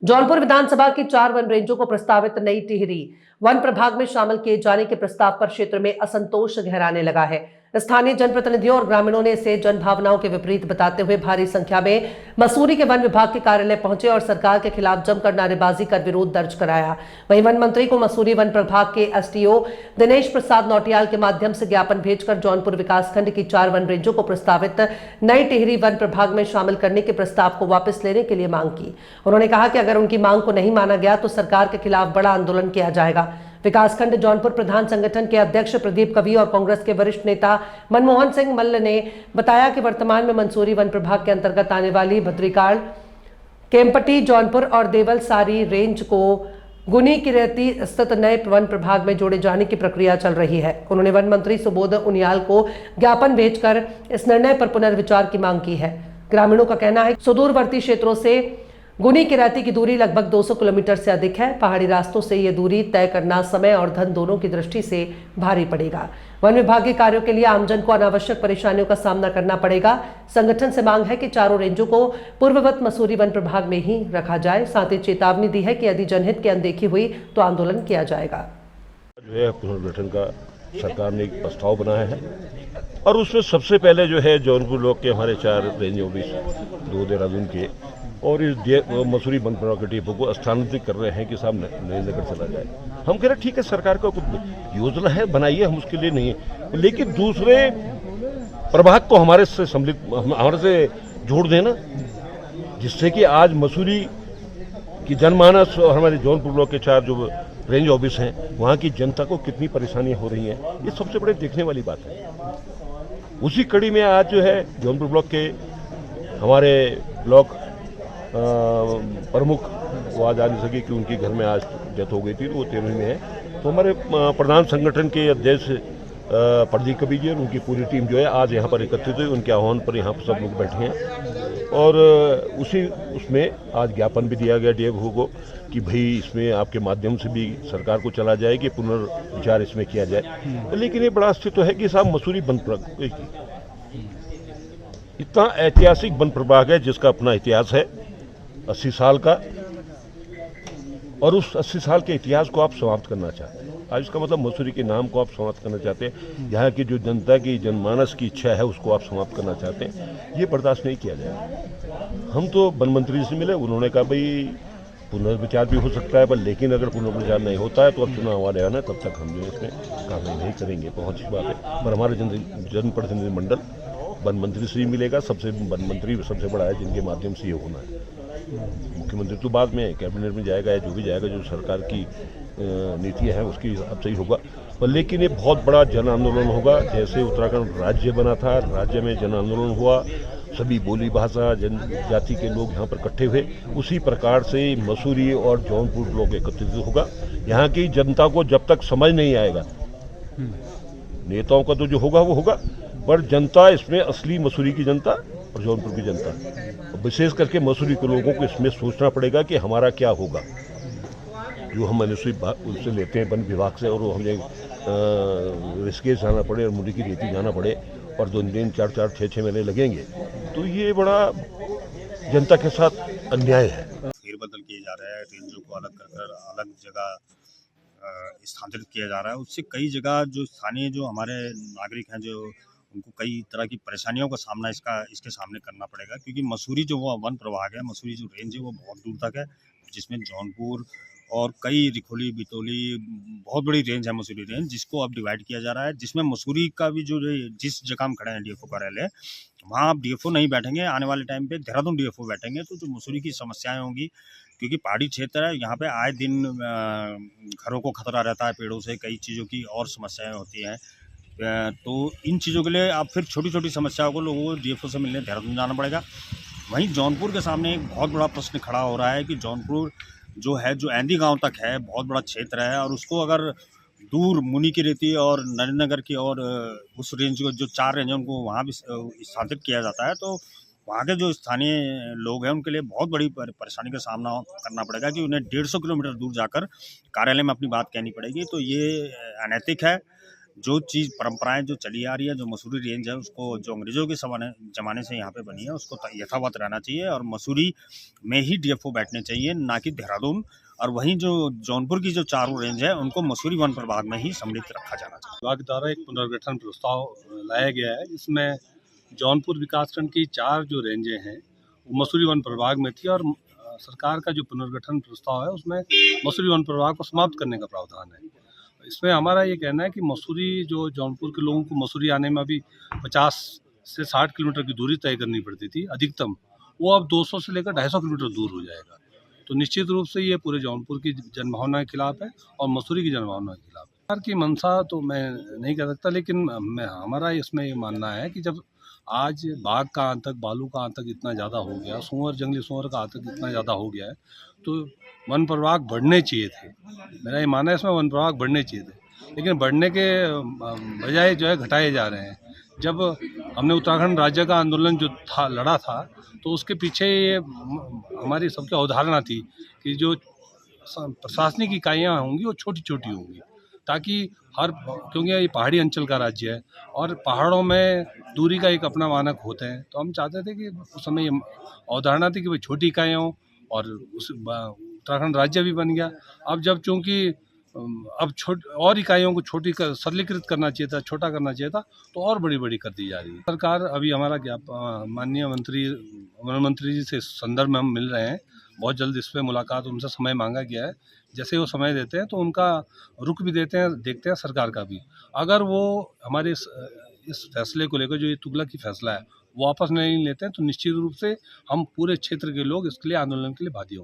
जौनपुर विधानसभा की 4 वन रेंजों को प्रस्तावित नई टिहरी वन प्रभाग में शामिल किए जाने के प्रस्ताव पर क्षेत्र में असंतोष गहराने लगा है। स्थानीय जनप्रतिनिधियों और ग्रामीणों ने इसे जनभावनाओं के विपरीत बताते हुए भारी संख्या में मसूरी के वन विभाग के कार्यालय पहुंचे और सरकार के खिलाफ जमकर नारेबाजी कर विरोध दर्ज कराया। वहीं वन मंत्री को मसूरी वन प्रभाग के एसडीओ दिनेश प्रसाद नौटियाल के माध्यम से ज्ञापन भेजकर जौनपुर विकासखंड की 4 वन रेंजों को प्रस्तावित नई टिहरी वन प्रभाग में शामिल करने के प्रस्ताव को वापस लेने के लिए मांग की। उन्होंने कहा कि अगर उनकी मांग को नहीं माना गया तो सरकार के खिलाफ बड़ा आंदोलन किया जाएगा। विकासखंड जौनपुर प्रधान संगठन के अध्यक्ष प्रदीप कवि और कांग्रेस के वरिष्ठ नेता मनमोहन सिंह मल्ल ने बताया कि वर्तमान में मंसूरी वन प्रभाग के अंतर्गत आने वाली भद्रिकाड़, केम्पटी, जौनपुर और देवलसारी रेंज को गुनी किरेती स्थित नए वन प्रभाग में जोड़े जाने की प्रक्रिया चल रही है। उन्होंने वन मंत्री सुबोध उनियाल को ज्ञापन भेजकर इस निर्णय पर पुनर्विचार की मांग की है। ग्रामीणों का कहना है कि सुदूरवर्ती क्षेत्रों से गुनी किराती की दूरी लगभग 200 किलोमीटर से अधिक है। पहाड़ी रास्तों से ये दूरी तय करना समय और धन दोनों की दृष्टि से भारी पड़ेगा। वन विभाग के कार्यों के लिए आमजन को अनावश्यक परेशानियों का सामना करना पड़ेगा। संगठन से मांग है कि चारों रेंजों को पूर्ववत मसूरी वन प्रभाग में ही रखा जाए। साथ ही चेतावनी दी है कि यदि जनहित की अनदेखी हुई तो आंदोलन किया जाएगा। जो है पुनर्गठन का सरकार ने एक प्रस्ताव बनाया है और उसमें सबसे पहले जो है जौनपुर ब्लॉक के हमारे 4 रेंज ऑफिस, 2 देहरादून के और इस मसूरी वन प्रभाग के डिपो को स्थानांतरित कर रहे हैं कि साहब नरेंद्रगढ़ चला जाए। हम कह रहे ठीक है, सरकार का कुछ योजना है बनाइए, हम उसके लिए नहीं है, लेकिन दूसरे प्रभाग को हमारे से जोड़ देना, जिससे कि आज मसूरी की जनमानस और हमारे जौनपुर ब्लॉक के 4 जो रेंज ऑफिस हैं वहाँ की जनता को कितनी परेशानियां हो रही हैं, ये सबसे बड़े देखने वाली बात है। उसी कड़ी में आज जो है जौनपुर ब्लॉक के हमारे ब्लॉक प्रमुख वो आज आ नहीं सके कि उनके घर में आज डेथ हो गई थी, तो वो 13वीं में है। तो हमारे प्रधान संगठन के अध्यक्ष प्रदीप कवि जी और उनकी पूरी टीम जो है आज यहाँ पर एकत्रित हुई। उनके आह्वान पर यहाँ पर सब लोग बैठे हैं और उसमें आज ज्ञापन भी दिया गया डीएफओ को कि भाई इसमें आपके माध्यम से भी सरकार को चला जाए कि पुनर्विचार इसमें किया जाए। लेकिन ये बड़ा अस्तित्व है कि साहब मसूरी वन प्रभाग इतना ऐतिहासिक वन प्रभाग है जिसका अपना इतिहास है 80 साल का, और उस 80 साल के इतिहास को आप समाप्त करना चाहते हैं। आज इसका मतलब मसूरी के नाम को आप समाप्त करना चाहते हैं, यहाँ की जो जनता की जनमानस की इच्छा है उसको आप समाप्त करना चाहते हैं। ये बर्दाश्त नहीं किया जाएगा। हम तो वन मंत्री से मिले, उन्होंने कहा भाई पुनर्विचार भी हो सकता है, पर लेकिन अगर पुनर्विचार नहीं होता है तो अब चुनाव आ रहा है ना, तब तक हम जो इसमें कार्रवाई नहीं करेंगे। बहुत सी बात है, पर हमारे जनप्रतिनिधिमंडल वन मंत्री से ही मिलेगा। वन मंत्री सबसे बड़ा है जिनके माध्यम से ये होना है। मुख्यमंत्री तो बाद में कैबिनेट में जाएगा या जो भी जाएगा, जो सरकार की नीति है उसकी हिसाब से ही होगा। पर लेकिन ये बहुत बड़ा जन आंदोलन होगा। जैसे उत्तराखंड राज्य बना था, राज्य में जन आंदोलन हुआ, सभी बोली भाषा जनजाति के लोग यहाँ पर इकट्ठे हुए, उसी प्रकार से मसूरी और जौनपुर ब्लॉक एकत्रित होगा। यहाँ की जनता को जब तक समझ नहीं आएगा, नेताओं का तो जो होगा वो होगा, पर जनता इसमें असली मसूरी की जनता और जौनपुर की जनता, विशेष करके मसूरी के लोगों को इसमें सोचना पड़ेगा कि हमारा क्या होगा। जो हम उससे लेते हैं वन विभाग से, और वो हमें ऋषिकेश जाना पड़े और मुंडी की रेती जाना पड़े और 2 दिन 4-4, 6-6 महीने लगेंगे, तो ये बड़ा जनता के साथ अन्याय है। फेरबदल किए जा रहे हैं, रेंजों को अलग कर अलग जगह स्थानांतरित किया जा रहा है। उससे कई जगह जो स्थानीय जो हमारे नागरिक हैं, जो उनको कई तरह की परेशानियों का सामना इसके सामने करना पड़ेगा, क्योंकि मसूरी जो वो वन प्रभाग है, मसूरी जो रेंज है वो बहुत दूर तक है, जिसमें जौनपुर और कई रिखोली, बितौली, बहुत बड़ी रेंज है मसूरी रेंज, जिसको अब डिवाइड किया जा रहा है। जिसमें मसूरी का भी जो जिस जगह हम खड़े हैं डीएफओ कार्यालय, वहाँ अब डीएफओ नहीं बैठेंगे, आने वाले टाइम पे देहरादून डीएफओ बैठेंगे। तो जो मसूरी की समस्याएं होंगी, क्योंकि पहाड़ी क्षेत्र है, यहाँ पे आए दिन घरों को खतरा रहता है, पेड़ों से कई चीज़ों की और समस्याएं होती हैं। तो इन चीज़ों के लिए अब फिर छोटी छोटी समस्याओं को लोगों को डीएफओ से मिलने देहरादून जाना पड़ेगा। वहीं जौनपुर के सामने एक बहुत बड़ा प्रश्न खड़ा हो रहा है कि जौनपुर जो है, जो ऐंदी गांव तक है, बहुत बड़ा क्षेत्र है, और उसको अगर दूर मुनी की रेती और नरेंद्रनगर की और उस रेंज को जो 4 रेंज है उनको वहाँ भी स्थानांतरित किया जाता है, तो वहाँ के जो स्थानीय लोग हैं उनके लिए बहुत बड़ी परेशानी का सामना करना पड़ेगा कि उन्हें 150 किलोमीटर दूर जाकर कार्यालय में अपनी बात कहनी पड़ेगी। तो ये अनैतिक है। जो चीज़ परंपराएं जो चली आ रही है, जो मसूरी रेंज है उसको जो अंग्रेजों के ज़माने से यहाँ पे बनी है उसको यथावत रहना चाहिए और मसूरी में ही डीएफओ बैठने चाहिए, ना कि देहरादून। और वहीं जो जौनपुर की जो चारों रेंज है उनको मसूरी वन प्रभाग में ही सम्मिलित रखा जाना चाहिए। विभाग द्वारा एक पुनर्गठन प्रस्ताव लाया गया है, जिसमें जौनपुर विकासखंड की 4 जो रेंजें हैं वो मसूरी वन प्रभाग में थी और सरकार का जो पुनर्गठन प्रस्ताव है उसमें मसूरी वन प्रभाग को समाप्त करने का प्रावधान है। इसमें हमारा ये कहना है कि मसूरी जो जौनपुर के लोगों को मसूरी आने में अभी 50 से 60 किलोमीटर की दूरी तय करनी पड़ती थी अधिकतम, वो अब 200 से लेकर 250 किलोमीटर दूर हो जाएगा। तो निश्चित रूप से ये पूरे जौनपुर की जनभावना के खिलाफ है और मसूरी की जनभावना के खिलाफ है। सरकार की मंशा तो मैं नहीं कह सकता, लेकिन हमारा इसमें ये मानना है कि जब आज बाघ का आतंक, भालू का आतंक इतना ज़्यादा हो गया, जंगली सूअर का आतंक इतना ज़्यादा हो गया है, तो वन प्रभाग बढ़ने चाहिए थे। मेरा ये मानना है इसमें वन प्रभाग बढ़ने चाहिए थे, लेकिन बढ़ने के बजाय जो है घटाए जा रहे हैं। जब हमने उत्तराखंड राज्य का आंदोलन जो था लड़ा था, तो उसके पीछे ये हमारी सबकी अवधारणा थी कि जो प्रशासनिक इकाइयाँ होंगी वो छोटी छोटी होंगी, ताकि क्योंकि ये पहाड़ी अंचल का राज्य है और पहाड़ों में दूरी का एक अपना मानक होते हैं, तो हम चाहते थे कि उस समय ये अवधारणा थी कि भाई छोटी इकाइयाँ हों और उत्तराखंड राज्य भी बन गया। अब जब चूँकि अब और इकाइयों को सरलीकृत करना चाहिए था, छोटा करना चाहिए था, तो और बड़ी बड़ी कर दी जा रही है। सरकार अभी हमारा माननीय वन मंत्री जी से इस संदर्भ में हम मिल रहे हैं, बहुत जल्द इस पर मुलाकात, उनसे समय मांगा गया है। जैसे वो समय देते हैं तो उनका रुख भी देते हैं, देखते हैं सरकार का भी। अगर वो हमारे इस फैसले को लेकर, जो ये तुगलकी फैसला है, वो वापस नहीं लेते हैं, तो निश्चित रूप से हम पूरे क्षेत्र के लोग इसके लिए आंदोलन के लिए बाध्य होंगे।